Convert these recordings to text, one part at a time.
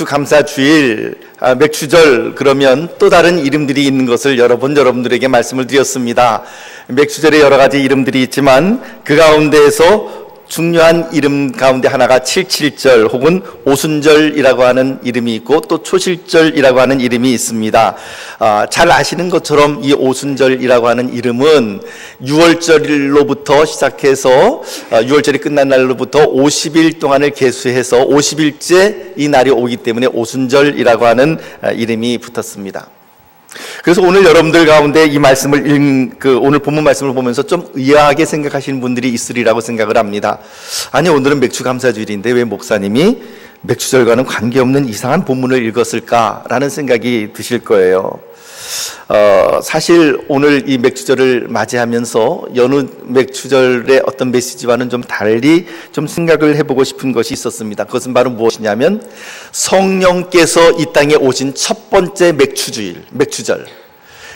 감사주일, 맥주절 그러면 또 다른 이름들이 있는 것을 여러 번 여러분들에게 말씀을 드렸습니다. 맥주절에 여러 가지 이름들이 있지만 그 가운데에서 중요한 이름 가운데 하나가 7.7절 혹은 오순절이라고 하는 이름이 있고 또 초실절이라고 하는 이름이 있습니다. 잘 아시는 것처럼 이 오순절이라고 하는 이름은 6월절로부터 시작해서 6월절이 끝난 날로부터 50일 동안을 계수해서 50일째 이 날이 오기 때문에 오순절이라고 하는 이름이 붙었습니다. 그래서 오늘 여러분들 가운데 이 말씀을 오늘 본문 말씀을 보면서 좀 의아하게 생각하시는 분들이 있으리라고 생각을 합니다. 아니, 오늘은 맥주 감사주일인데 왜 목사님이 맥주절과는 관계없는 이상한 본문을 읽었을까라는 생각이 드실 거예요. 사실 오늘 이 맥주절을 맞이하면서 여느 맥주절의 어떤 메시지와는 좀 달리 좀 생각을 해보고 싶은 것이 있었습니다. 그것은 바로 무엇이냐면 성령께서 이 땅에 오신 첫 번째 맥주절,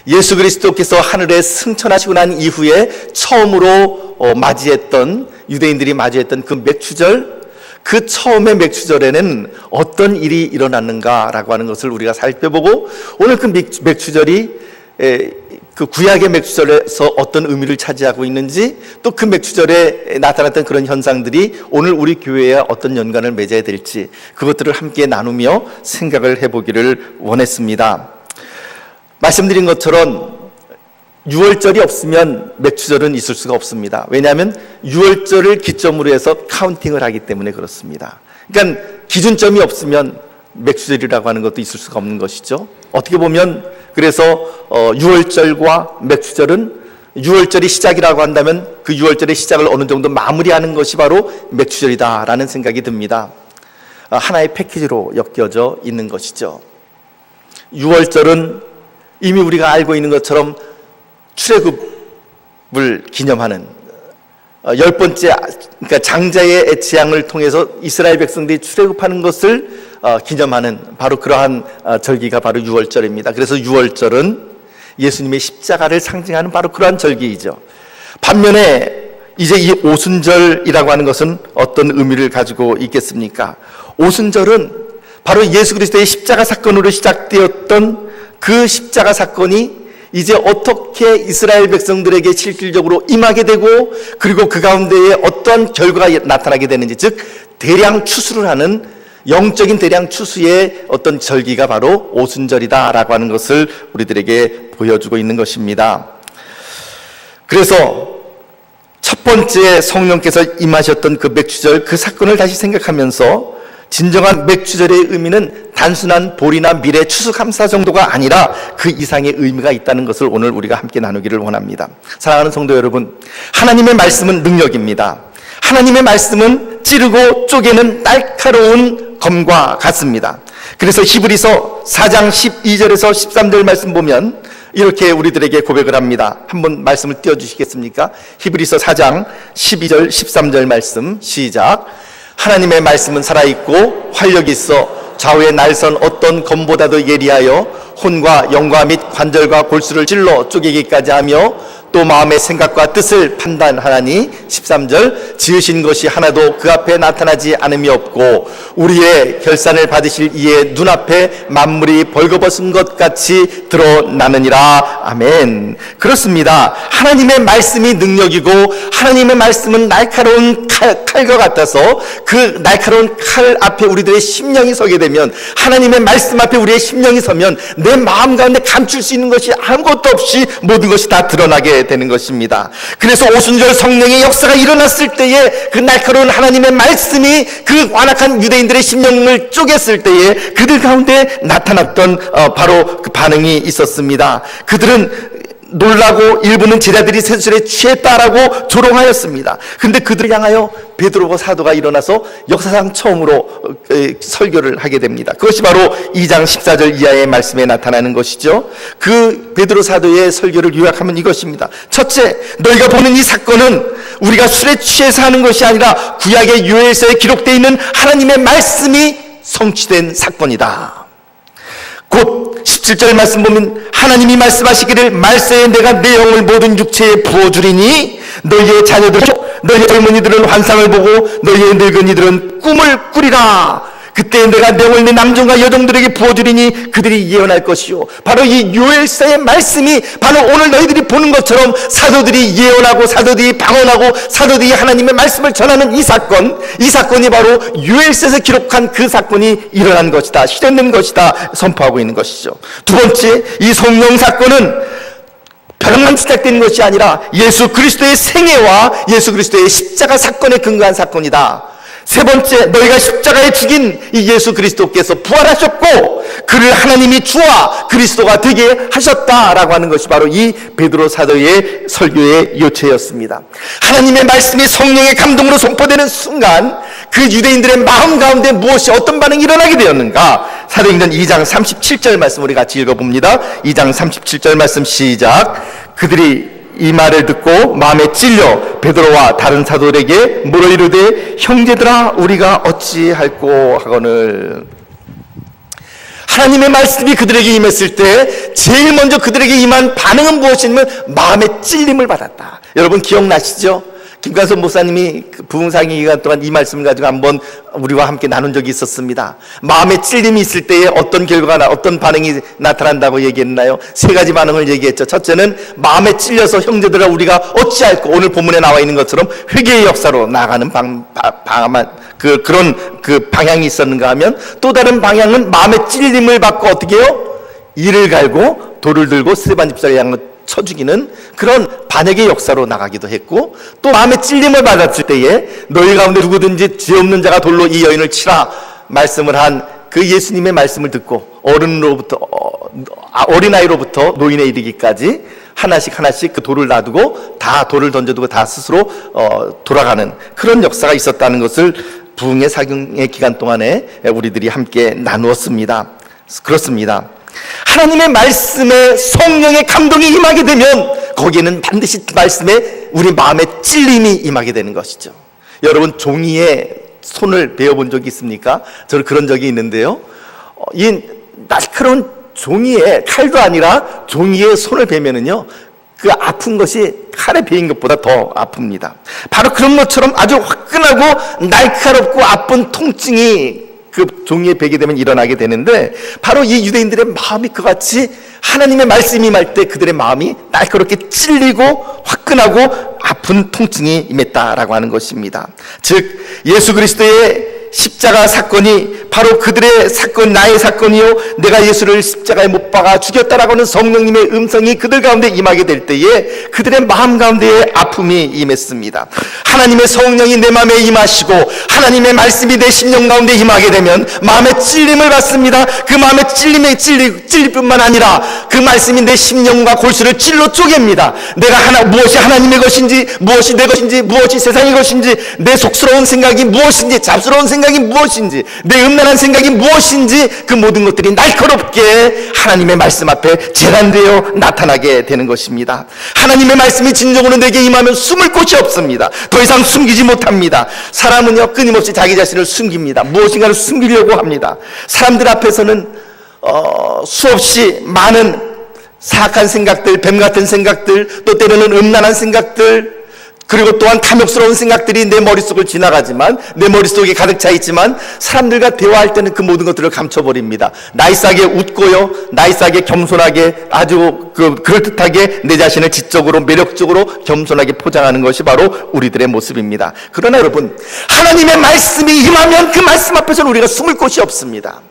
예수 그리스도께서 하늘에 승천하시고 난 이후에 처음으로 유대인들이 맞이했던 그 맥주절, 그 처음의 맥주절에는 어떤 일이 일어났는가라고 하는 것을 우리가 살펴보고, 오늘 그 맥주절이 그 구약의 맥주절에서 어떤 의미를 차지하고 있는지, 또 그 맥주절에 나타났던 그런 현상들이 오늘 우리 교회에 어떤 연관을 맺어야 될지, 그것들을 함께 나누며 생각을 해보기를 원했습니다. 말씀드린 것처럼 6월절이 없으면 맥주절은 있을 수가 없습니다. 왜냐하면 6월절을 기점으로 해서 카운팅을 하기 때문에 그렇습니다. 그러니까 기준점이 없으면 맥주절이라고 하는 것도 있을 수가 없는 것이죠. 어떻게 보면 그래서 6월절과 맥주절은 6월절이 시작이라고 한다면 그 6월절의 시작을 어느 정도 마무리하는 것이 바로 맥주절이다라는 생각이 듭니다. 하나의 패키지로 엮여져 있는 것이죠. 6월절은 이미 우리가 알고 있는 것처럼 출애굽을 기념하는 10번째, 그러니까 장자의 재앙을 통해서 이스라엘 백성들이 출애굽하는 것을 기념하는 바로 그러한 절기가 바로 6월절입니다. 그래서 6월절은 예수님의 십자가를 상징하는 바로 그러한 절기이죠. 반면에 이제 이 오순절이라고 하는 것은 어떤 의미를 가지고 있겠습니까? 오순절은 바로 예수 그리스도의 십자가 사건으로 시작되었던 그 십자가 사건이 이제 어떻게 이스라엘 백성들에게 실질적으로 임하게 되고, 그리고 그 가운데에 어떠한 결과가 나타나게 되는지, 즉 대량 추수를 하는 영적인 대량 추수의 어떤 절기가 바로 오순절이다라고 하는 것을 우리들에게 보여주고 있는 것입니다. 그래서 첫 번째 성령께서 임하셨던 그 맥주절, 그 사건을 다시 생각하면서 진정한 맥주절의 의미는 단순한 보리나 밀의 추수감사 정도가 아니라 그 이상의 의미가 있다는 것을 오늘 우리가 함께 나누기를 원합니다. 사랑하는 성도 여러분, 하나님의 말씀은 능력입니다. 하나님의 말씀은 찌르고 쪼개는 날카로운 검과 같습니다. 그래서 히브리서 4장 12절에서 13절 말씀 보면 이렇게 우리들에게 고백을 합니다. 한번 말씀을 띄워주시겠습니까? 히브리서 4장 12절 13절 말씀 시작. 하나님의 말씀은 살아있고 활력이 있어 좌우의 날선 어떤 검보다도 예리하여 혼과 영과 및 관절과 골수를 찔러 쪼개기까지 하며 또 마음의 생각과 뜻을 판단하나니 13절 지으신 것이 하나도 그 앞에 나타나지 않음이 없고 우리의 결산을 받으실 이의 눈앞에 만물이 벌거벗은 것 같이 드러나느니라. 아멘. 그렇습니다. 하나님의 말씀이 능력이고 하나님의 말씀은 날카로운 칼과 같아서 그 날카로운 칼 앞에 우리들의 심령이 서게 되면, 하나님의 말씀 앞에 우리의 심령이 서면 내 마음 가운데 감출 수 있는 것이 아무것도 없이 모든 것이 다 드러나게 되는 것입니다. 그래서 오순절 성령의 역사가 일어났을 때에 그 날카로운 하나님의 말씀이 그 완악한 유대인들의 심령을 쪼갰을 때에 그들 가운데 나타났던 바로 그 반응이 있었습니다. 그들은 놀라고 일부는 제자들이 세술에 취했다라고 조롱하였습니다. 그런데 그들을 향하여 베드로가 사도가 일어나서 역사상 처음으로 설교를 하게 됩니다. 그것이 바로 2장 14절 이하의 말씀에 나타나는 것이죠. 그 베드로 사도의 설교를 요약하면 이것입니다. 첫째, 너희가 보는 이 사건은 우리가 술에 취해서 하는 것이 아니라 구약의 요엘서에 기록되어 있는 하나님의 말씀이 성취된 사건이다. 곧 17절 말씀 보면 하나님이 말씀하시기를 말세에 내가 내 영을 모든 육체에 부어주리니 너희의 자녀들, 너희의 젊은이들은 환상을 보고 너희의 늙은이들은 꿈을 꾸리라. 그때 내가 명을 내 남종과 여종들에게 부어주리니 그들이 예언할 것이요. 바로 이 요엘서의 말씀이 바로 오늘 너희들이 보는 것처럼 사도들이 예언하고 사도들이 방언하고 사도들이 하나님의 말씀을 전하는 이 사건이 바로 요엘서에서 기록한 그 사건이 일어난 것이다, 실현된 것이다 선포하고 있는 것이죠. 두 번째, 이 성령 사건은 벼랑만 시작되는 것이 아니라 예수 그리스도의 생애와 예수 그리스도의 십자가 사건에 근거한 사건이다. 세 번째, 너희가 십자가에 죽인 이 예수 그리스도께서 부활하셨고 그를 하나님이 주와 그리스도가 되게 하셨다라고 하는 것이 바로 이 베드로 사도의 설교의 요체였습니다. 하나님의 말씀이 성령의 감동으로 선포되는 순간 그 유대인들의 마음 가운데 무엇이 어떤 반응이 일어나게 되었는가? 사도행전 2장 37절 말씀 우리 같이 읽어봅니다. 2장 37절 말씀 시작. 그들이 이 말을 듣고 마음에 찔려 베드로와 다른 사도들에게 물어 이르되 형제들아 우리가 어찌할꼬 하거늘. 하나님의 말씀이 그들에게 임했을 때 제일 먼저 그들에게 임한 반응은 무엇이냐면 마음의 찔림을 받았다. 여러분 기억나시죠? 김관선 목사님이 부흥상의 기간 동안 이 말씀을 가지고 한번 우리와 함께 나눈 적이 있었습니다. 마음의 찔림이 있을 때에 어떤 결과나 어떤 반응이 나타난다고 얘기했나요? 세 가지 반응을 얘기했죠. 첫째는 마음에 찔려서 형제들아 우리가 어찌할꼬, 오늘 본문에 나와 있는 것처럼 회개의 역사로 나가는 그런 방향이 있었는가 하면 또 다른 방향은 마음의 찔림을 받고 어떻게 해요? 이를 갈고 돌을 들고 스데반 집사의 양을 쳐 죽이는 그런 반역의 역사로 나가기도 했고, 또 마음의 찔림을 받았을 때에 너희 가운데 누구든지 죄 없는 자가 돌로 이 여인을 치라 말씀을 한 그 예수님의 말씀을 듣고 어린아이로부터 노인에 이르기까지 하나씩 그 돌을 놔두고 다 돌을 던져두고 다 스스로 돌아가는 그런 역사가 있었다는 것을 부흥의 사경의 기간 동안에 우리들이 함께 나누었습니다. 그렇습니다. 하나님의 말씀에 성령의 감동이 임하게 되면 거기에는 반드시 말씀에 우리 마음의 찔림이 임하게 되는 것이죠. 여러분 종이에 손을 베어본 적이 있습니까? 저는 그런 적이 있는데요. 이 날카로운 종이에 칼도 아니라 종이에 손을 베면은요 그 아픈 것이 칼에 베인 것보다 더 아픕니다. 바로 그런 것처럼 아주 화끈하고 날카롭고 아픈 통증이 그 종이에 베게 되면 일어나게 되는데, 바로 이 유대인들의 마음이 그같이 하나님의 말씀이 임할 때 그들의 마음이 날카롭게 찔리고 화끈하고 아픈 통증이 임했다라고 하는 것입니다. 즉 예수 그리스도의 십자가 사건이 바로 그들의 사건, 나의 사건이요 내가 예수를 십자가에 못 박아 죽였다라고 하는 성령님의 음성이 그들 가운데 임하게 될 때에 그들의 마음 가운데에 아픔이 임했습니다. 하나님의 성령이 내 마음에 임하시고 하나님의 말씀이 내 심령 가운데 임하게 되면 마음의 찔림을 받습니다. 그 마음의 찔릴 뿐만 아니라 그 말씀이 내 심령과 골수를 찔러 쪼갭니다. 내가 무엇이 하나님의 것인지, 무엇이 내 것인지, 무엇이 세상의 것인지, 내 속스러운 생각이 무엇인지, 잡스러운 생각이 무엇인지, 내 음란한 생각이 무엇인지, 그 모든 것들이 날카롭게 하나님의 말씀 앞에 재단되어 나타나게 되는 것입니다. 하나님의 말씀이 진정으로 내게 임하면 숨을 곳이 없습니다. 더 이상 숨기지 못합니다. 사람은요 끊임없이 자기 자신을 숨깁니다. 무엇인가를 숨기려고 합니다. 사람들 앞에서는 수없이 많은 사악한 생각들, 뱀 같은 생각들, 또 때로는 음란한 생각들, 그리고 또한 탐욕스러운 생각들이 내 머릿속을 지나가지만, 내 머릿속에 가득 차 있지만 사람들과 대화할 때는 그 모든 것들을 감춰버립니다. 나이스하게 웃고요, 나이스하게 겸손하게 아주 그럴듯하게 내 자신을 지적으로 매력적으로 겸손하게 포장하는 것이 바로 우리들의 모습입니다. 그러나 여러분, 하나님의 말씀이 임하면 그 말씀 앞에서는 우리가 숨을 곳이 없습니다.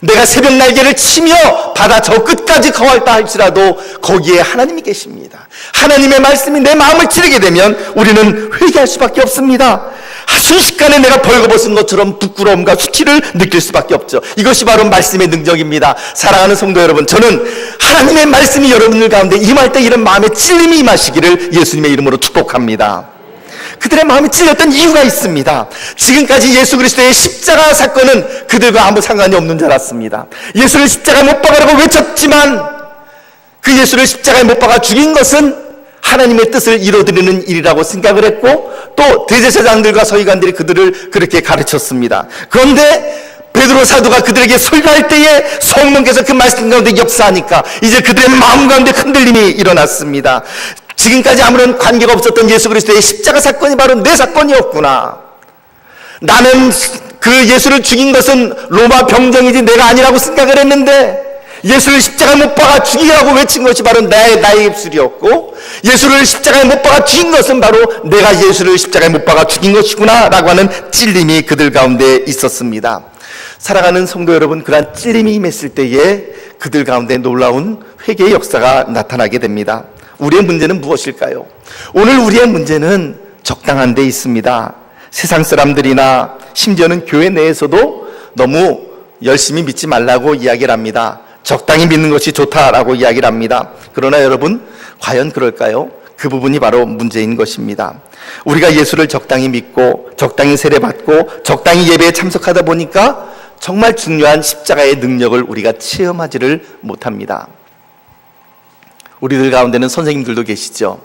내가 새벽 날개를 치며 바다 저 끝까지 거할다 할지라도 거기에 하나님이 계십니다. 하나님의 말씀이 내 마음을 찌르게 되면 우리는 회개할 수밖에 없습니다. 순식간에 내가 벌거벗은 것처럼 부끄러움과 수치를 느낄 수밖에 없죠. 이것이 바로 말씀의 능력입니다. 사랑하는 성도 여러분, 저는 하나님의 말씀이 여러분들 가운데 임할 때 이런 마음의 찔림이 임하시기를 예수님의 이름으로 축복합니다. 그들의 마음이 찔렸던 이유가 있습니다. 지금까지 예수 그리스도의 십자가 사건은 그들과 아무 상관이 없는 줄 알았습니다. 예수를 십자가에 못 박으라고 외쳤지만 그 예수를 십자가에 못 박아 죽인 것은 하나님의 뜻을 이루어드리는 일이라고 생각을 했고, 또 대제사장들과 서기관들이 그들을 그렇게 가르쳤습니다. 그런데 베드로 사도가 그들에게 설교할 때에 성령께서 그 말씀 가운데 역사하니까 이제 그들의 마음 가운데 흔들림이 일어났습니다. 지금까지 아무런 관계가 없었던 예수 그리스도의 십자가 사건이 바로 내 사건이었구나. 나는 그 예수를 죽인 것은 로마 병정이지 내가 아니라고 생각을 했는데 예수를 십자가에 못 박아 죽이라고 외친 것이 바로 나의 입술이었고 예수를 십자가에 못 박아 죽인 것은 바로 내가 예수를 십자가에 못 박아 죽인 것이구나 라고 하는 찔림이 그들 가운데 있었습니다. 사랑하는 성도 여러분, 그러한 찔림이 임했을 때에 그들 가운데 놀라운 회개의 역사가 나타나게 됩니다. 우리의 문제는 무엇일까요? 오늘 우리의 문제는 적당한 데 있습니다. 세상 사람들이나 심지어는 교회 내에서도 너무 열심히 믿지 말라고 이야기를 합니다. 적당히 믿는 것이 좋다라고 이야기를 합니다. 그러나 여러분, 과연 그럴까요? 그 부분이 바로 문제인 것입니다. 우리가 예수를 적당히 믿고 적당히 세례받고 적당히 예배에 참석하다 보니까 정말 중요한 십자가의 능력을 우리가 체험하지를 못합니다. 우리들 가운데는 선생님들도 계시죠.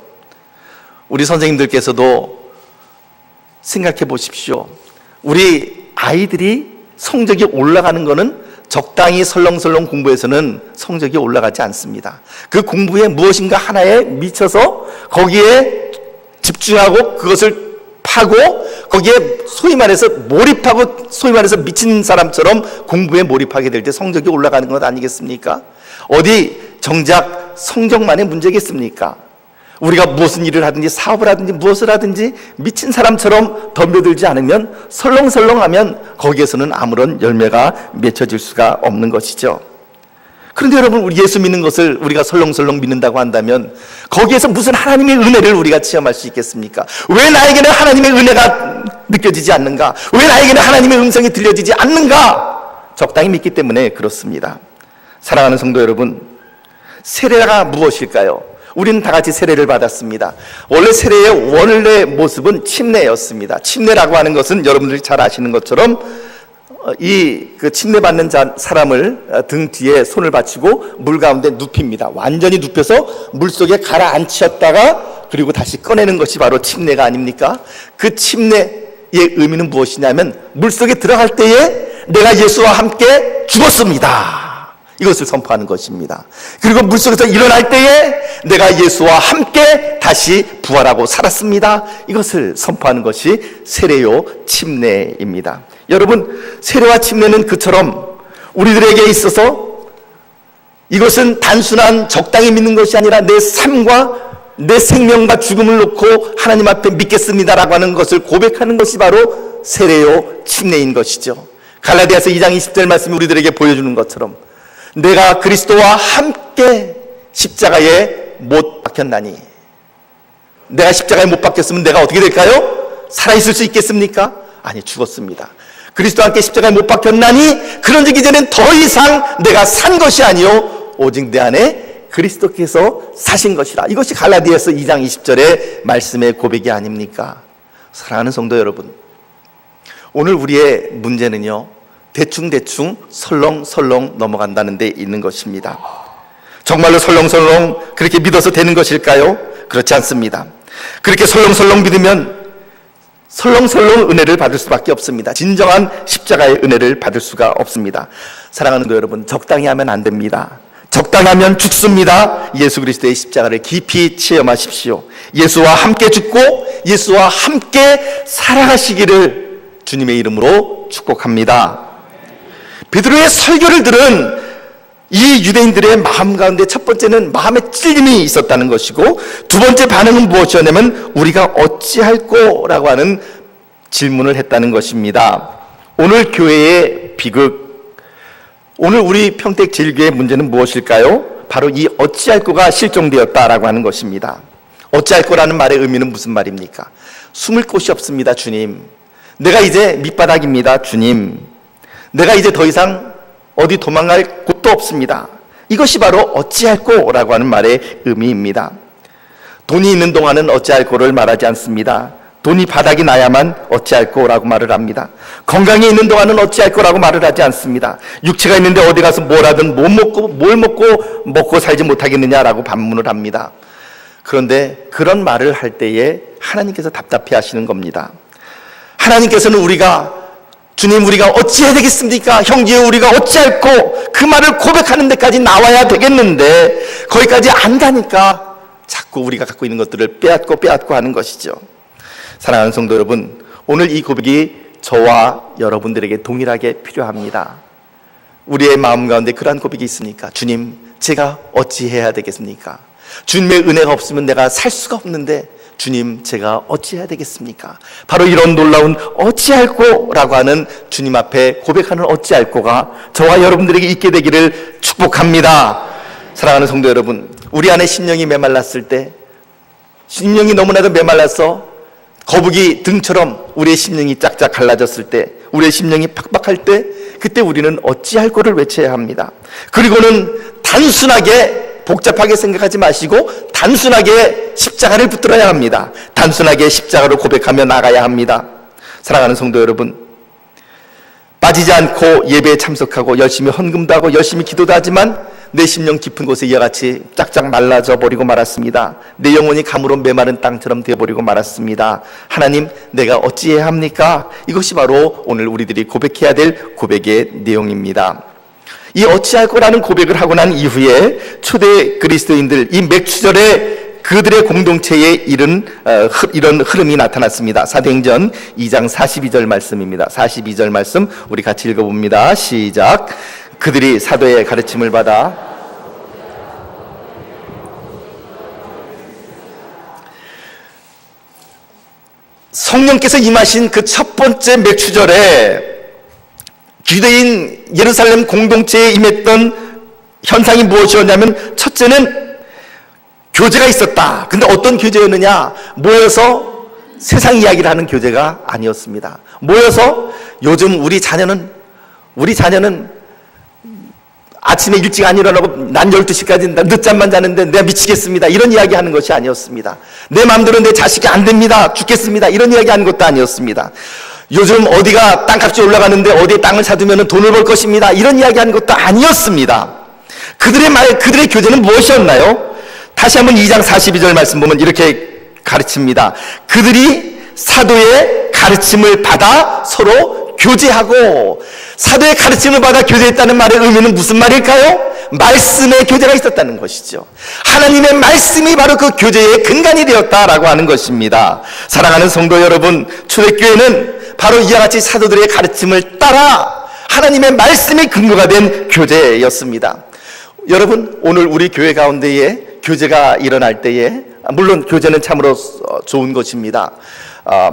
우리 선생님들께서도 생각해 보십시오. 우리 아이들이 성적이 올라가는 것은 적당히 설렁설렁 공부해서는 성적이 올라가지 않습니다. 그 공부에 무엇인가 하나에 미쳐서 거기에 집중하고 그것을 파고 거기에 소위 말해서 몰입하고 소위 말해서 미친 사람처럼 공부에 몰입하게 될 때 성적이 올라가는 것 아니겠습니까? 어디 정작 성적만의 문제겠습니까? 우리가 무슨 일을 하든지 사업을 하든지 무엇을 하든지 미친 사람처럼 덤벼들지 않으면 설렁설렁하면 거기에서는 아무런 열매가 맺혀질 수가 없는 것이죠. 그런데 여러분, 우리 예수 믿는 것을 우리가 설렁설렁 믿는다고 한다면 거기에서 무슨 하나님의 은혜를 우리가 체험할 수 있겠습니까? 왜 나에게는 하나님의 은혜가 느껴지지 않는가? 왜 나에게는 하나님의 음성이 들려지지 않는가? 적당히 믿기 때문에 그렇습니다. 사랑하는 성도 여러분, 세례가 무엇일까요? 우리는 다 같이 세례를 받았습니다. 원래 세례의 원래 모습은 침례였습니다. 침례라고 하는 것은 여러분들이 잘 아시는 것처럼 그 침례 받는 사람을 등 뒤에 손을 받치고 물 가운데 눕힙니다. 완전히 눕혀서 물 속에 가라앉혔다가 그리고 다시 꺼내는 것이 바로 침례가 아닙니까? 그 침례의 의미는 무엇이냐면 물 속에 들어갈 때에 내가 예수와 함께 죽었습니다. 이것을 선포하는 것입니다. 그리고 물속에서 일어날 때에 내가 예수와 함께 다시 부활하고 살았습니다. 이것을 선포하는 것이 세례요 침례입니다. 여러분, 세례와 침례는 그처럼 우리들에게 있어서 이것은 단순한 적당히 믿는 것이 아니라 내 삶과 내 생명과 죽음을 놓고 하나님 앞에 믿겠습니다라고 하는 것을 고백하는 것이 바로 세례요 침례인 것이죠. 갈라디아서 2장 20절 말씀이 우리들에게 보여주는 것처럼 내가 그리스도와 함께 십자가에 못 박혔나니, 내가 십자가에 못 박혔으면 내가 어떻게 될까요? 살아있을 수 있겠습니까? 아니, 죽었습니다. 그리스도와 함께 십자가에 못 박혔나니 그런즉 이제는 더 이상 내가 산 것이 아니요 오직 내 안에 그리스도께서 사신 것이라. 이것이 갈라디아서 2장 20절의 말씀의 고백이 아닙니까? 사랑하는 성도 여러분, 오늘 우리의 문제는요, 대충대충 설렁설렁 넘어간다는 데 있는 것입니다. 정말로 설렁설렁 그렇게 믿어서 되는 것일까요? 그렇지 않습니다. 그렇게 설렁설렁 믿으면 설렁설렁 은혜를 받을 수밖에 없습니다. 진정한 십자가의 은혜를 받을 수가 없습니다. 사랑하는 여러분, 적당히 하면 안 됩니다. 적당하면 죽습니다. 예수 그리스도의 십자가를 깊이 체험하십시오. 예수와 함께 죽고 예수와 함께 살아가시기를 주님의 이름으로 축복합니다. 베드로의 설교를 들은 이 유대인들의 마음 가운데 첫 번째는 마음의 찔림이 있었다는 것이고, 두 번째 반응은 무엇이었냐면 우리가 어찌할꼬? 라고 하는 질문을 했다는 것입니다. 오늘 교회의 비극, 오늘 우리 평택 제일교회의 문제는 무엇일까요? 바로 이 어찌할꼬가 실종되었다라고 하는 것입니다. 어찌할꼬라는 말의 의미는 무슨 말입니까? 숨을 곳이 없습니다, 주님. 내가 이제 밑바닥입니다, 주님. 내가 이제 더 이상 어디 도망갈 곳도 없습니다. 이것이 바로 어찌할꼬라고 하는 말의 의미입니다. 돈이 있는 동안은 어찌할꼬를 말하지 않습니다. 돈이 바닥이 나야만 어찌할꼬라고 말을 합니다. 건강이 있는 동안은 어찌할꼬라고 말을 하지 않습니다. 육체가 있는데 어디 가서 뭘 하든 뭘 먹고 살지 못하겠느냐라고 반문을 합니다. 그런데 그런 말을 할 때에 하나님께서 답답해 하시는 겁니다. 하나님께서는 주님, 우리가 어찌해야 되겠습니까? 형제, 우리가 어찌할꼬? 그 말을 고백하는 데까지 나와야 되겠는데 거기까지 안 가니까 자꾸 우리가 갖고 있는 것들을 빼앗고 하는 것이죠. 사랑하는 성도 여러분, 오늘 이 고백이 저와 여러분들에게 동일하게 필요합니다. 우리의 마음 가운데 그러한 고백이 있으니까 주님, 제가 어찌해야 되겠습니까? 주님의 은혜가 없으면 내가 살 수가 없는데 주님, 제가 어찌해야 되겠습니까? 바로 이런 놀라운 어찌할꼬라고 하는 주님 앞에 고백하는 어찌할꼬가 저와 여러분들에게 있게 되기를 축복합니다. 사랑하는 성도 여러분, 우리 안에 심령이 메말랐을 때, 심령이 너무나도 메말라서 거북이 등처럼 우리의 심령이 짝짝 갈라졌을 때, 우리의 심령이 팍팍할 때, 그때 우리는 어찌할꼬를 외쳐야 합니다. 그리고는 단순하게 복잡하게 생각하지 마시고 단순하게 십자가를 붙들어야 합니다. 단순하게 십자가를 고백하며 나가야 합니다. 사랑하는 성도 여러분, 빠지지 않고 예배에 참석하고 열심히 헌금도 하고 열심히 기도도 하지만 내 심령 깊은 곳에 이와 같이 짝짝 말라져 버리고 말았습니다. 내 영혼이 가물어 메마른 땅처럼 되어버리고 말았습니다. 하나님, 내가 어찌해야 합니까? 이것이 바로 오늘 우리들이 고백해야 될 고백의 내용입니다. 이 어찌할 거라는 고백을 하고 난 이후에 초대 그리스도인들, 이 맥추절에 그들의 공동체에 이런 흐름이 나타났습니다. 사도행전 2장 42절 말씀입니다. 42절 말씀 우리 같이 읽어봅니다. 시작. 그들이 사도의 가르침을 받아 성령께서 임하신 그 첫 번째 맥추절에 유대인 예루살렘 공동체에 임했던 현상이 무엇이었냐면, 첫째는 교제가 있었다. 근데 어떤 교제였느냐? 모여서 세상 이야기를 하는 교제가 아니었습니다. 모여서 요즘 우리 자녀는 아침에 일찍 안 일어나고 난 12시까지 늦잠만 자는데 내가 미치겠습니다, 이런 이야기 하는 것이 아니었습니다. 내 마음대로 내 자식이 안 됩니다, 죽겠습니다, 이런 이야기 하는 것도 아니었습니다. 요즘 어디가 땅값이 올라가는데 어디에 땅을 사두면 돈을 벌 것입니다, 이런 이야기 하는 것도 아니었습니다. 그들의 교제는 무엇이었나요? 다시 한번 2장 42절 말씀 보면 이렇게 가르칩니다. 그들이 사도의 가르침을 받아 서로 교제하고, 사도의 가르침을 받아 교제했다는 말의 의미는 무슨 말일까요? 말씀의 교제가 있었다는 것이죠. 하나님의 말씀이 바로 그 교제의 근간이 되었다라고 하는 것입니다. 사랑하는 성도 여러분, 초대교회는 바로 이와 같이 사도들의 가르침을 따라 하나님의 말씀이 근거가 된 교제였습니다. 여러분, 오늘 우리 교회 가운데에 교제가 일어날 때에, 물론 교제는 참으로 좋은 것입니다.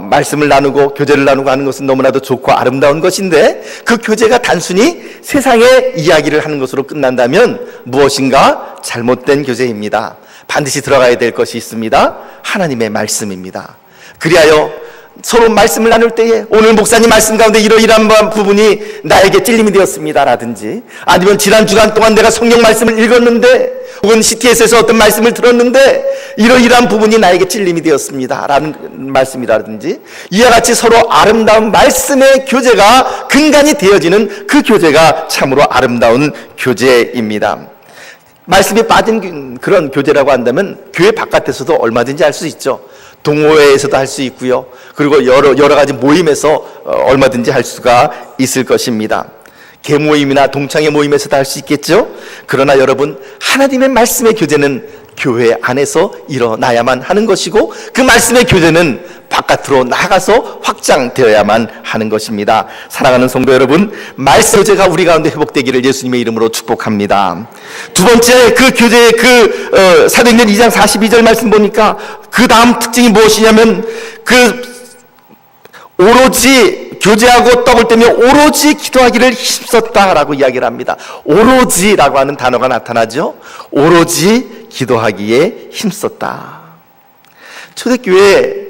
말씀을 나누고 교제를 나누고 하는 것은 너무나도 좋고 아름다운 것인데, 그 교제가 단순히 세상의 이야기를 하는 것으로 끝난다면 무엇인가 잘못된 교제입니다. 반드시 들어가야 될 것이 있습니다. 하나님의 말씀입니다. 그리하여 서로 말씀을 나눌 때에 오늘 목사님 말씀 가운데 이러이러한 부분이 나에게 찔림이 되었습니다 라든지, 아니면 지난 주간 동안 내가 성경 말씀을 읽었는데, 혹은 CTS에서 어떤 말씀을 들었는데 이러이러한 부분이 나에게 찔림이 되었습니다 라는 말씀이라든지, 이와 같이 서로 아름다운 말씀의 교제가 근간이 되어지는 그 교제가 참으로 아름다운 교제입니다. 말씀이 빠진 그런 교제라고 한다면 교회 바깥에서도 얼마든지 할 수 있죠. 동호회에서도 할 수 있고요. 그리고 여러 가지 모임에서 얼마든지 할 수가 있을 것입니다. 개모임이나 동창회 모임에서도 할 수 있겠죠. 그러나 여러분, 하나님의 말씀의 교제는 교회 안에서 일어나야만 하는 것이고, 그 말씀의 교제는 바깥으로 나가서 확장되어야만 하는 것입니다. 사랑하는 성도 여러분, 말씀 교제가 우리 가운데 회복되기를 예수님의 이름으로 축복합니다. 두 번째, 그 교제의 사도행전 2장 42절 말씀 보니까 그 다음 특징이 무엇이냐면, 오로지 교제하고 떡을 떼며 오로지 기도하기를 힘썼다라고 이야기를 합니다. 오로지라고 하는 단어가 나타나죠. 오로지 기도하기에 힘썼다. 초대교회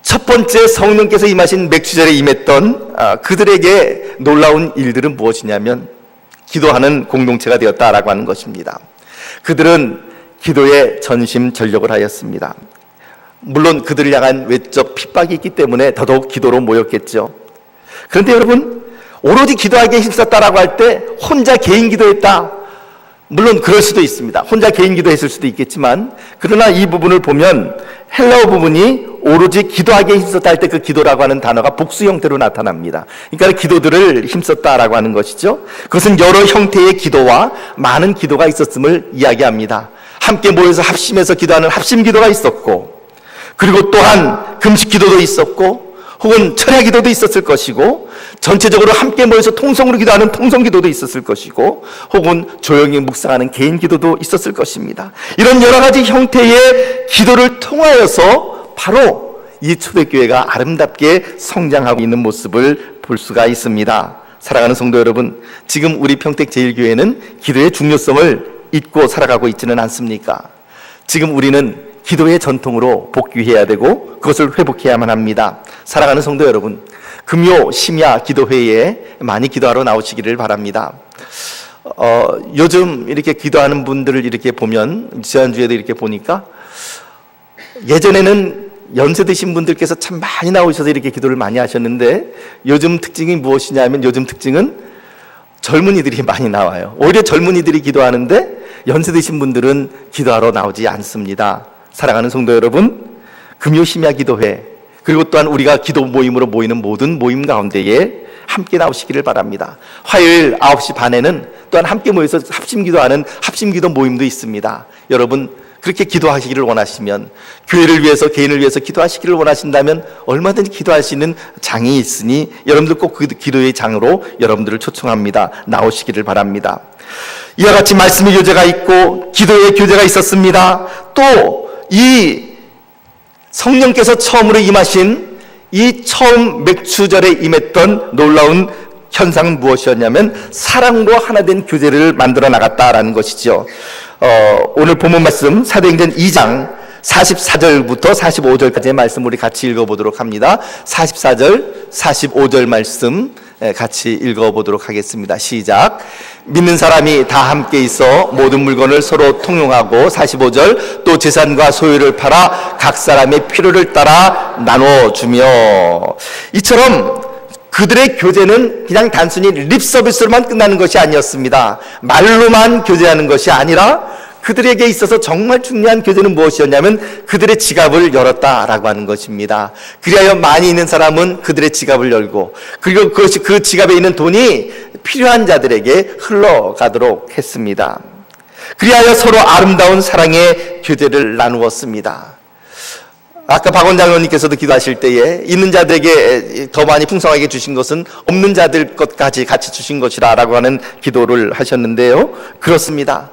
첫 번째 성령께서 임하신 맥추절에 임했던 그들에게 놀라운 일들은 무엇이냐면 기도하는 공동체가 되었다라고 하는 것입니다. 그들은 기도에 전심전력을 하였습니다. 물론 그들을 향한 외적 핍박이 있기 때문에 더더욱 기도로 모였겠죠. 그런데 여러분, 오로지 기도하기에 힘썼다라고 할 때 혼자 개인 기도했다, 물론 그럴 수도 있습니다. 혼자 개인 기도했을 수도 있겠지만, 그러나 이 부분을 보면 헬라어 부분이 오로지 기도하기에 힘썼다 할 때 그 기도라고 하는 단어가 복수 형태로 나타납니다. 그러니까 기도들을 힘썼다라고 하는 것이죠. 그것은 여러 형태의 기도와 많은 기도가 있었음을 이야기합니다. 함께 모여서 합심해서 기도하는 합심 기도가 있었고, 그리고 또한 금식 기도도 있었고, 혹은 철야 기도도 있었을 것이고, 전체적으로 함께 모여서 통성으로 기도하는 통성 기도도 있었을 것이고, 혹은 조용히 묵상하는 개인 기도도 있었을 것입니다. 이런 여러 가지 형태의 기도를 통하여서 바로 이 초대교회가 아름답게 성장하고 있는 모습을 볼 수가 있습니다. 사랑하는 성도 여러분, 지금 우리 평택제일교회는 기도의 중요성을 잊고 살아가고 있지는 않습니까? 지금 우리는 기도의 전통으로 복귀해야 되고 그것을 회복해야만 합니다. 사랑하는 성도 여러분, 금요 심야 기도회에 많이 기도하러 나오시기를 바랍니다. 요즘 이렇게 기도하는 분들을 이렇게 보면, 지난주에도 이렇게 보니까, 예전에는 연세 드신 분들께서 참 많이 나오셔서 이렇게 기도를 많이 하셨는데, 요즘 특징이 무엇이냐면, 요즘 특징은 젊은이들이 많이 나와요. 오히려 젊은이들이 기도하는데 연세 드신 분들은 기도하러 나오지 않습니다. 사랑하는 성도 여러분, 금요 심야 기도회, 그리고 또한 우리가 기도 모임으로 모이는 모든 모임 가운데에 함께 나오시기를 바랍니다. 화요일 9시 반에는 또한 함께 모여서 합심기도하는 합심기도 모임도 있습니다. 여러분, 그렇게 기도하시기를 원하시면, 교회를 위해서, 개인을 위해서 기도하시기를 원하신다면 얼마든지 기도할 수 있는 장이 있으니 여러분들 꼭 그 기도의 장으로 여러분들을 초청합니다. 나오시기를 바랍니다. 이와 같이 말씀의 교제가 있고 기도의 교제가 있었습니다. 또 이 성령께서 처음으로 임하신 이 처음 맥추절에 임했던 놀라운 현상은 무엇이었냐면, 사랑으로 하나 된 교제를 만들어 나갔다라는 것이죠. 오늘 본문 말씀 사도행전 2장 44절부터 45절까지의 말씀 우리 같이 읽어보도록 합니다. 44절, 45절 말씀 같이 읽어보도록 하겠습니다. 시작. 믿는 사람이 다 함께 있어 모든 물건을 서로 통용하고, 45절, 또 재산과 소유를 팔아 각 사람의 필요를 따라 나눠주며. 이처럼 그들의 교제는 그냥 단순히 립 서비스로만 끝나는 것이 아니었습니다. 말로만 교제하는 것이 아니라 그들에게 있어서 정말 중요한 교제는 무엇이었냐면, 그들의 지갑을 열었다라고 하는 것입니다. 그리하여 많이 있는 사람은 그들의 지갑을 열고, 그리고 그것이 그 지갑에 있는 돈이 필요한 자들에게 흘러가도록 했습니다. 그리하여 서로 아름다운 사랑의 교제를 나누었습니다. 아까 박원 장로님께서도 기도하실 때에 있는 자들에게 더 많이 풍성하게 주신 것은 없는 자들 것까지 같이 주신 것이라고 하는 기도를 하셨는데요. 그렇습니다.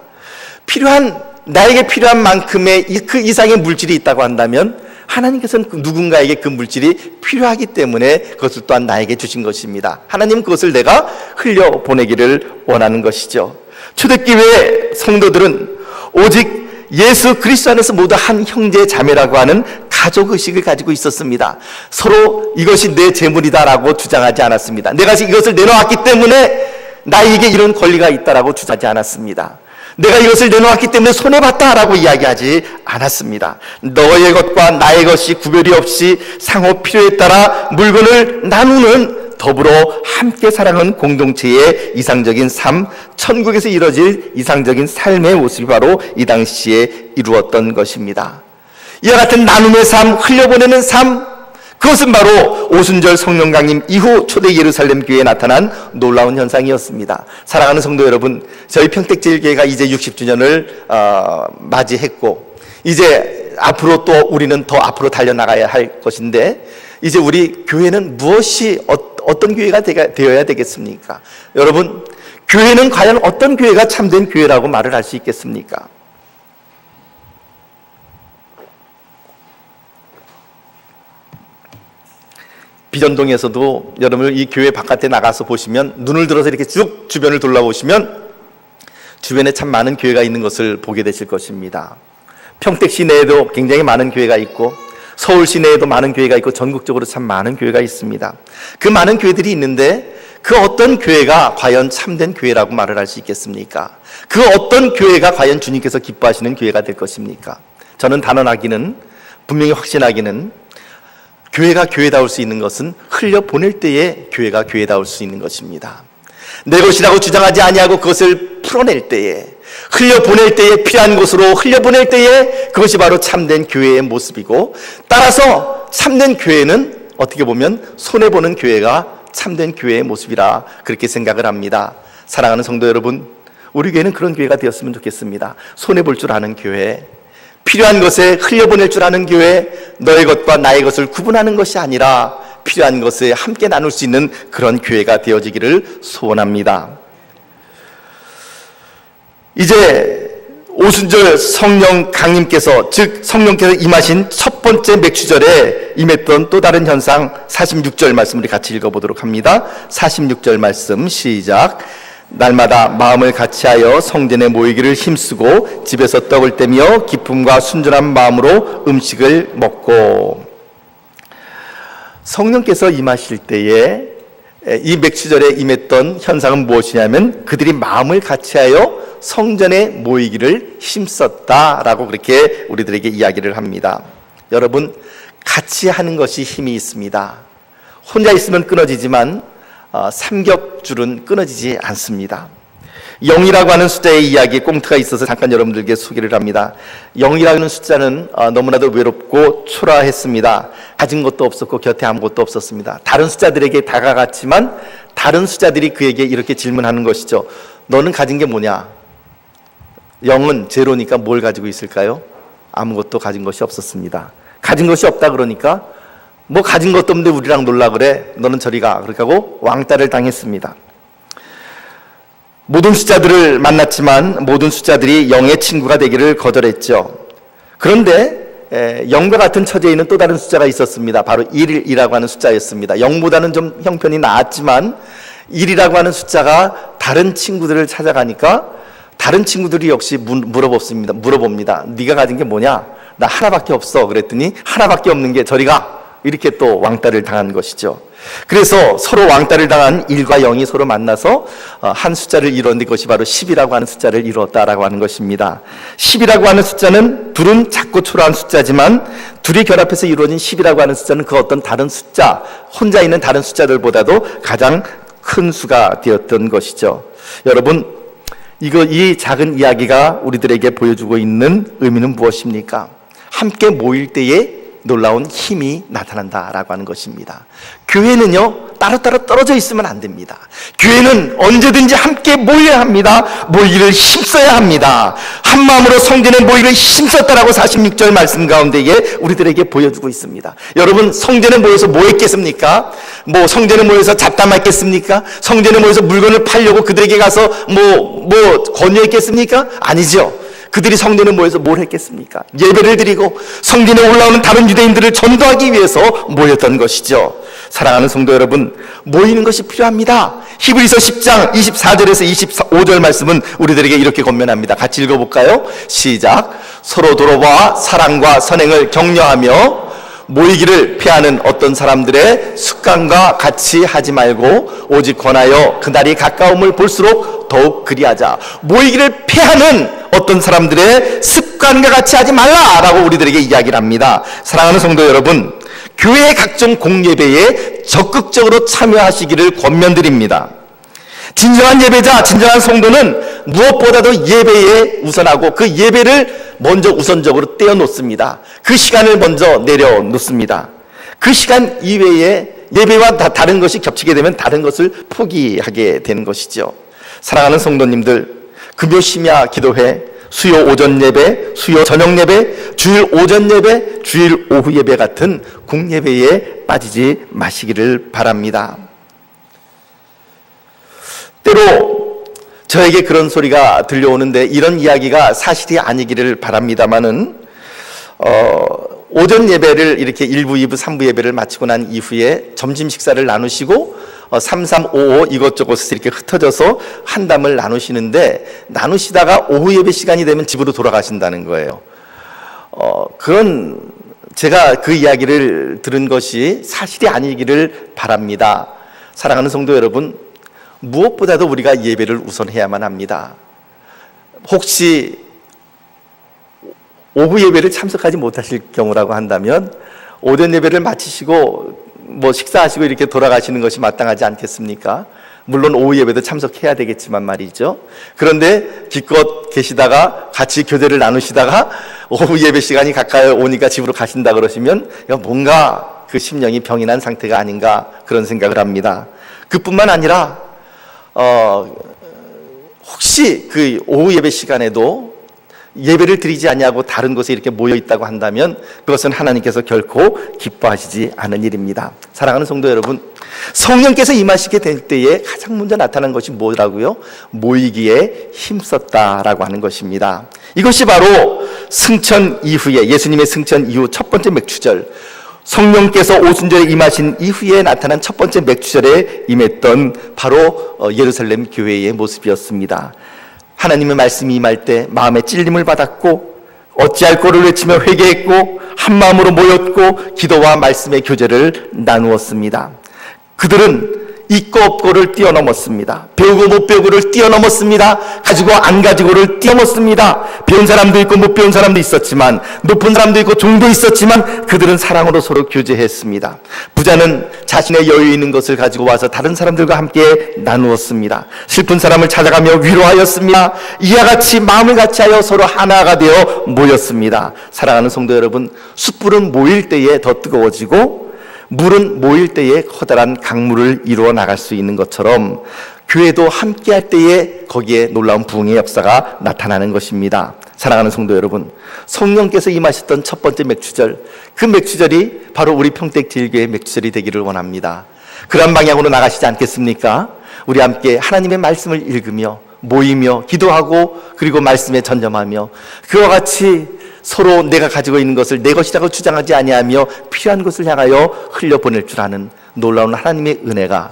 나에게 필요한 만큼의 그 이상의 물질이 있다고 한다면, 하나님께서는 누군가에게 그 물질이 필요하기 때문에 그것을 또한 나에게 주신 것입니다. 하나님은 그것을 내가 흘려보내기를 원하는 것이죠. 초대교회 성도들은 오직 예수 그리스도 안에서 모두 한 형제 자매라고 하는 가족의식을 가지고 있었습니다. 서로 이것이 내 재물이다라고 주장하지 않았습니다. 내가 이것을 내놓았기 때문에 나에게 이런 권리가 있다라고 주장하지 않았습니다. 내가 이것을 내놓았기 때문에 손해봤다라고 이야기하지 않았습니다. 너의 것과 나의 것이 구별이 없이 상호 필요에 따라 물건을 나누는, 더불어 함께 살아가는 공동체의 이상적인 삶, 천국에서 이뤄질 이상적인 삶의 모습이 바로 이 당시에 이루었던 것입니다. 이와 같은 나눔의 삶, 흘려보내는 삶, 그것은 바로 오순절 성령 강림 이후 초대 예루살렘 교회에 나타난 놀라운 현상이었습니다. 사랑하는 성도 여러분, 저희 평택제일교회가 이제 60주년을 맞이했고, 이제 앞으로 또 우리는 더 앞으로 달려나가야 할 것인데, 이제 우리 교회는 무엇이 어떤 교회가 되어야 되겠습니까? 여러분, 교회는 과연 어떤 교회가 참된 교회라고 말을 할 수 있겠습니까? 비전동에서도 여러분 이 교회 바깥에 나가서 보시면, 눈을 들어서 이렇게 쭉 주변을 둘러보시면 주변에 참 많은 교회가 있는 것을 보게 되실 것입니다. 평택 시내에도 굉장히 많은 교회가 있고, 서울 시내에도 많은 교회가 있고, 전국적으로 참 많은 교회가 있습니다. 그 많은 교회들이 있는데, 그 어떤 교회가 과연 참된 교회라고 말을 할 수 있겠습니까? 그 어떤 교회가 과연 주님께서 기뻐하시는 교회가 될 것입니까? 저는 단언하기는, 분명히 확신하기는, 교회가 교회다울 수 있는 것은 흘려보낼 때에 교회가 교회다울 수 있는 것입니다. 내 것이라고 주장하지 아니하고 그것을 풀어낼 때에, 흘려보낼 때에, 필요한 곳으로 흘려보낼 때에, 그것이 바로 참된 교회의 모습이고, 따라서 참된 교회는 어떻게 보면 손해보는 교회가 참된 교회의 모습이라 그렇게 생각을 합니다. 사랑하는 성도 여러분, 우리 교회는 그런 교회가 되었으면 좋겠습니다. 손해볼 줄 아는 교회, 필요한 것에 흘려보낼 줄 아는 교회, 너의 것과 나의 것을 구분하는 것이 아니라 필요한 것에 함께 나눌 수 있는 그런 교회가 되어지기를 소원합니다. 이제 오순절 성령 강림께서, 즉 성령께서 임하신 첫 번째 맥주절에 임했던 또 다른 현상 46절 말씀 우리 같이 읽어보도록 합니다. 46절 말씀 시작. 날마다 마음을 같이하여 성전에 모이기를 힘쓰고 집에서 떡을 떼며 기쁨과 순전한 마음으로 음식을 먹고. 성령께서 임하실 때에 이 맥주절에 임했던 현상은 무엇이냐면 그들이 마음을 같이하여 성전에 모이기를 힘썼다라고 그렇게 우리들에게 이야기를 합니다. 여러분, 같이 하는 것이 힘이 있습니다. 혼자 있으면 끊어지지만 삼겹줄은 끊어지지 않습니다. 0이라고 하는 숫자의 이야기에 꽁트가 있어서 잠깐 여러분들께 소개를 합니다. 0이라는 숫자는 너무나도 외롭고 초라했습니다. 가진 것도 없었고 곁에 아무것도 없었습니다. 다른 숫자들에게 다가갔지만 다른 숫자들이 그에게 이렇게 질문하는 것이죠. 너는 가진 게 뭐냐? 0은 제로니까 뭘 가지고 있을까요? 아무것도 가진 것이 없었습니다. 가진 것이 없다 그러니까 뭐 가진 것도 없는데 우리랑 놀라 그래? 너는 저리 가. 그렇게 하고 왕따를 당했습니다. 모든 숫자들을 만났지만 모든 숫자들이 0의 친구가 되기를 거절했죠. 그런데 0과 같은 처지에 있는 또 다른 숫자가 있었습니다. 바로 1이라고 하는 숫자였습니다. 0보다는 좀 형편이 나았지만 1이라고 하는 숫자가 다른 친구들을 찾아가니까 다른 친구들이 역시 물어봅니다. 네가 가진 게 뭐냐? 나 하나밖에 없어. 그랬더니 하나밖에 없는 게 저리 가. 이렇게 또 왕따를 당한 것이죠. 그래서 서로 왕따를 당한 1과 0이 서로 만나서 한 숫자를 이뤘는데 그것이 바로 10이라고 하는 숫자를 이뤘다라고 하는 것입니다. 10이라고 하는 숫자는 둘은 작고 초라한 숫자지만 둘이 결합해서 이루어진 10이라고 하는 숫자는 그 어떤 다른 숫자, 혼자 있는 다른 숫자들보다도 가장 큰 수가 되었던 것이죠. 여러분, 이 작은 이야기가 우리들에게 보여주고 있는 의미는 무엇입니까? 함께 모일 때에 놀라운 힘이 나타난다라고 하는 것입니다. 교회는요, 따로따로 떨어져 있으면 안 됩니다. 교회는 언제든지 함께 모여야 합니다. 모이기를 힘써야 합니다. 한 마음으로 성전에 모이기를 힘썼다라고 46절 말씀 가운데에 우리들에게 보여주고 있습니다. 여러분, 성전에 모여서 뭐 했겠습니까? 성전에 모여서 잡담했겠습니까? 성전에 모여서 물건을 팔려고 그들에게 가서 권유했겠습니까? 아니죠. 그들이 성전에 모여서 뭘 했겠습니까? 예배를 드리고 성전에 올라오는 다른 유대인들을 전도하기 위해서 모였던 것이죠. 사랑하는 성도 여러분, 모이는 것이 필요합니다. 히브리서 10장 24절에서 25절 말씀은 우리들에게 이렇게 권면합니다. 같이 읽어볼까요? 시작. 서로 돌아봐 사랑과 선행을 격려하며 모이기를 피하는 어떤 사람들의 습관과 같이 하지 말고 오직 권하여 그날이 가까움을 볼수록 더욱 그리하자. 모이기를 피하는 어떤 사람들의 습관과 같이 하지 말라라고 우리들에게 이야기를 합니다. 사랑하는 성도 여러분, 교회의 각종 공예배에 적극적으로 참여하시기를 권면드립니다. 진정한 예배자, 진정한 성도는 무엇보다도 예배에 우선하고 그 예배를 먼저 우선적으로 떼어놓습니다. 그 시간을 먼저 내려놓습니다. 그 시간 이외에 예배와 다른 것이 겹치게 되면 다른 것을 포기하게 되는 것이죠. 사랑하는 성도님들, 금요 심야 기도회, 수요 오전 예배, 수요 저녁 예배, 주일 오전 예배, 주일 오후 예배 같은 공예배에 빠지지 마시기를 바랍니다. 때로 저에게 그런 소리가 들려오는데 이런 이야기가 사실이 아니기를 바랍니다마는 오전 예배를 이렇게 1부, 2부, 3부 예배를 마치고 난 이후에 점심 식사를 나누시고 3, 3, 5, 5 이것저것 이렇게 흩어져서 한담을 나누시는데 나누시다가 오후 예배 시간이 되면 집으로 돌아가신다는 거예요. 그건 제가 그 이야기를 들은 것이 사실이 아니기를 바랍니다. 사랑하는 성도 여러분, 무엇보다도 우리가 예배를 우선해야만 합니다. 혹시 오후 예배를 참석하지 못하실 경우라고 한다면 오전 예배를 마치시고 식사하시고 이렇게 돌아가시는 것이 마땅하지 않겠습니까? 물론 오후 예배도 참석해야 되겠지만 말이죠. 그런데 기껏 계시다가 같이 교제를 나누시다가 오후 예배 시간이 가까이 오니까 집으로 가신다 그러시면 뭔가 그 심령이 병이 난 상태가 아닌가 그런 생각을 합니다. 그뿐만 아니라 혹시 그 오후 예배 시간에도 예배를 드리지 아니하고 다른 곳에 이렇게 모여 있다고 한다면 그것은 하나님께서 결코 기뻐하시지 않은 일입니다. 사랑하는 성도 여러분, 성령께서 임하시게 될 때에 가장 먼저 나타난 것이 뭐라고요? 모이기에 힘썼다라고 하는 것입니다. 이것이 바로 승천 이후에, 예수님의 승천 이후 첫 번째 맥추절, 성령께서 오순절에 임하신 이후에 나타난 첫 번째 맥추절에 임했던 바로 예루살렘 교회의 모습이었습니다. 하나님의 말씀이 임할 때 마음에 찔림을 받았고 어찌할 거를 외치며 회개했고 한마음으로 모였고 기도와 말씀의 교제를 나누었습니다. 그들은 있고 없고를 뛰어넘었습니다. 배우고 못 배우고를 뛰어넘었습니다. 가지고 안 가지고를 뛰어넘었습니다. 배운 사람도 있고 못 배운 사람도 있었지만, 높은 사람도 있고 종도 있었지만 그들은 사랑으로 서로 교제했습니다. 부자는 자신의 여유 있는 것을 가지고 와서 다른 사람들과 함께 나누었습니다. 슬픈 사람을 찾아가며 위로하였습니다. 이와 같이 마음을 같이하여 서로 하나가 되어 모였습니다. 사랑하는 성도 여러분, 숯불은 모일 때에 더 뜨거워지고 물은 모일 때에 커다란 강물을 이루어 나갈 수 있는 것처럼 교회도 함께 할 때에 거기에 놀라운 부흥의 역사가 나타나는 것입니다. 사랑하는 성도 여러분, 성령께서 임하셨던 첫 번째 맥추절, 그 맥추절이 바로 우리 평택제일교회의 맥추절이 되기를 원합니다. 그런 방향으로 나가시지 않겠습니까? 우리 함께 하나님의 말씀을 읽으며 모이며 기도하고 그리고 말씀에 전념하며 그와 같이 서로 내가 가지고 있는 것을 내 것이라고 주장하지 아니하며 필요한 것을 향하여 흘려보낼 줄 아는 놀라운 하나님의 은혜가,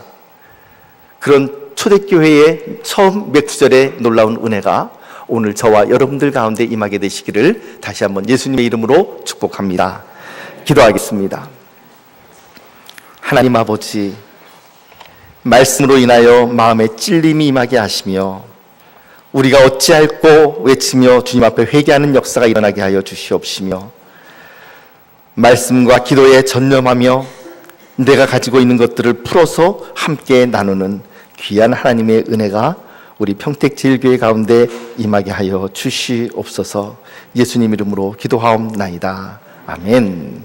그런 초대교회의 처음 맥추절의 놀라운 은혜가 오늘 저와 여러분들 가운데 임하게 되시기를 다시 한번 예수님의 이름으로 축복합니다. 기도하겠습니다. 하나님 아버지, 말씀으로 인하여 마음에 찔림이 임하게 하시며 우리가 어찌할꼬 외치며 주님 앞에 회개하는 역사가 일어나게 하여 주시옵시며, 말씀과 기도에 전념하며 내가 가지고 있는 것들을 풀어서 함께 나누는 귀한 하나님의 은혜가 우리 평택제일교회 가운데 임하게 하여 주시옵소서. 예수님 이름으로 기도하옵나이다. 아멘.